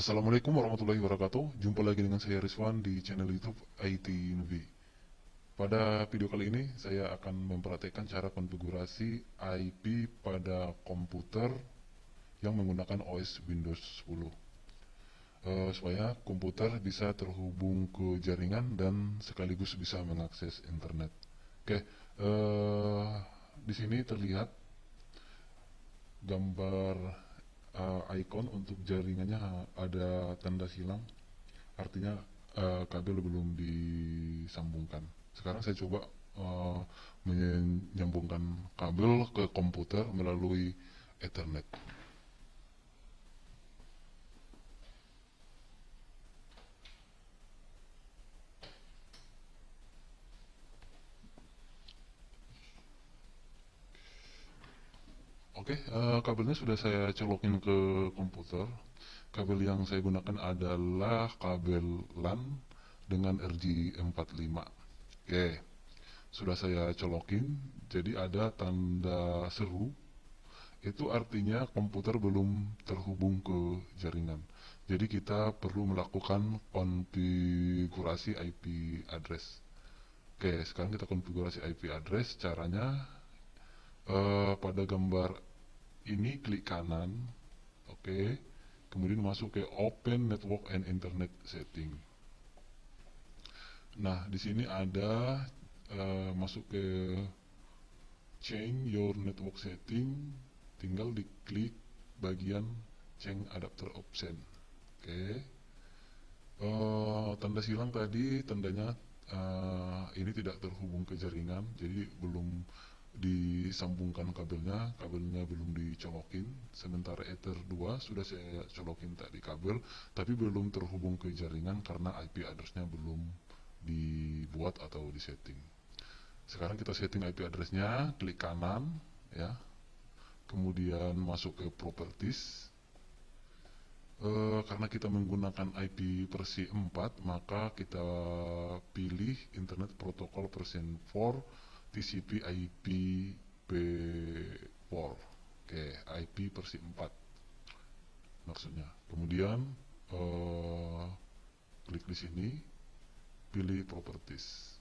Assalamualaikum warahmatullahi wabarakatuh. Jumpa lagi dengan saya Rizwan di channel YouTube IT Novi. Pada video kali ini saya akan mempraktekkan cara konfigurasi IP pada komputer yang menggunakan OS Windows 10, supaya komputer bisa terhubung ke jaringan dan sekaligus bisa mengakses internet. Oke, di sini terlihat gambar icon untuk jaringannya, ada tanda silang, artinya kabel belum disambungkan. Sekarang saya coba menyambungkan kabel ke komputer melalui Ethernet. Oke, kabelnya sudah saya colokin ke komputer. Kabel yang saya gunakan adalah kabel LAN dengan RJ45. Oke, sudah saya colokin, jadi ada tanda seru. Itu artinya komputer belum terhubung ke jaringan. Jadi kita perlu melakukan konfigurasi IP address. Oke, sekarang kita konfigurasi IP address. Caranya, pada gambar ini klik kanan, oke, kemudian masuk ke Open Network and Internet Setting. Nah, di sini ada masuk ke Change Your Network Setting, tinggal diklik bagian Change Adapter Option. Oke, tanda silang tadi tandanya ini tidak terhubung ke jaringan, jadi belum disambungkan kabelnya belum dicolokin. Sementara Ether 2 sudah saya colokin tadi kabel, tapi belum terhubung ke jaringan karena IP addressnya belum dibuat atau disetting. Sekarang kita setting IP addressnya, klik kanan ya, kemudian masuk ke Properties. Karena kita menggunakan IP versi 4, maka kita pilih Internet Protocol version 4 TCP IP v4. Oke, IP versi 4 maksudnya. Kemudian klik di sini, pilih Properties.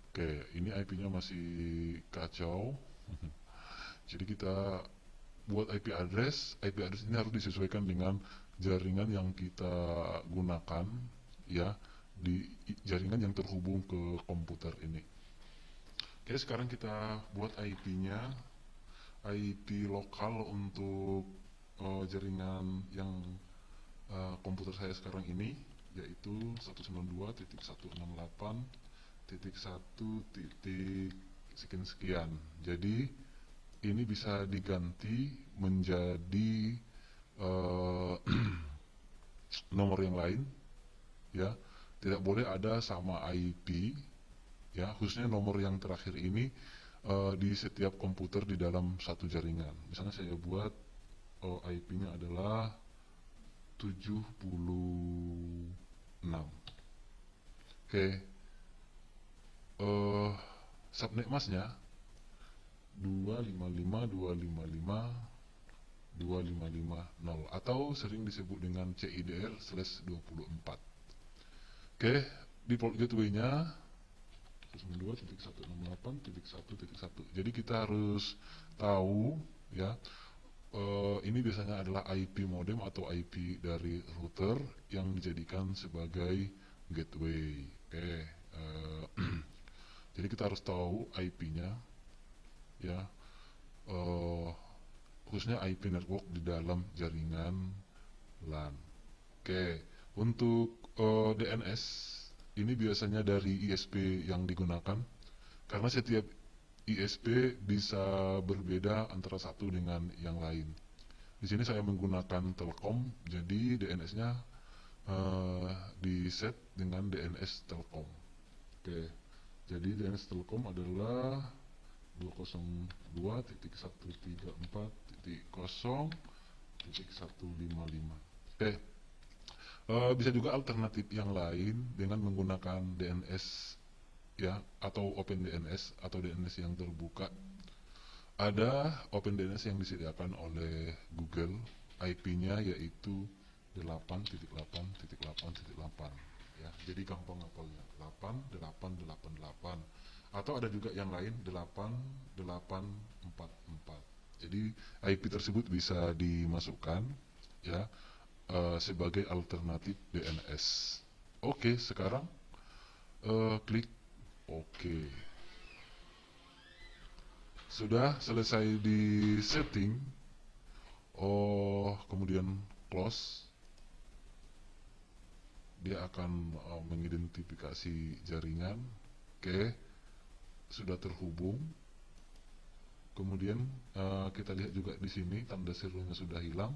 Oke, ini IP-nya masih kacau. Jadi kita buat IP address ini harus disesuaikan dengan jaringan yang kita gunakan ya, di jaringan yang terhubung ke komputer ini. Oke, sekarang kita buat IP-nya, IP lokal untuk jaringan yang komputer saya sekarang ini, yaitu 192.168.1. sekian. Jadi ini bisa diganti menjadi nomor yang lain ya, tidak boleh ada sama IP ya, khususnya nomor yang terakhir ini di setiap komputer di dalam satu jaringan. Misalnya saya buat IP-nya adalah 76. Oke, subnet masknya 255.255.255.0 atau sering disebut dengan CIDR/24. Oke, default gateway-nya 192.168.1.1. Jadi kita harus tahu ya, ini biasanya adalah IP modem atau IP dari router yang dijadikan sebagai gateway. Oke, jadi kita harus tahu IP-nya ya, khususnya IP network di dalam jaringan LAN. Oke, untuk DNS ini biasanya dari ISP yang digunakan, karena setiap ISP bisa berbeda antara satu dengan yang lain. Di sini saya menggunakan Telkom, jadi DNS-nya di set dengan DNS Telkom. Oke, jadi DNS Telkom adalah 202.134.0.155. Oke, bisa juga alternatif yang lain dengan menggunakan DNS ya, atau OpenDNS atau DNS yang terbuka. Ada OpenDNS yang disediakan oleh Google, IP-nya yaitu 8.8.8.8 ya. Jadi gampang ngapalnya 8.8.8.8. Atau ada juga yang lain 8.8.4.4. Jadi IP tersebut bisa dimasukkan ya, sebagai alternatif DNS. Oke, sekarang klik oke. Sudah selesai di setting, kemudian close. Dia akan mengidentifikasi jaringan. Oke, sudah terhubung. Kemudian kita lihat juga di sini tanda serunya sudah hilang.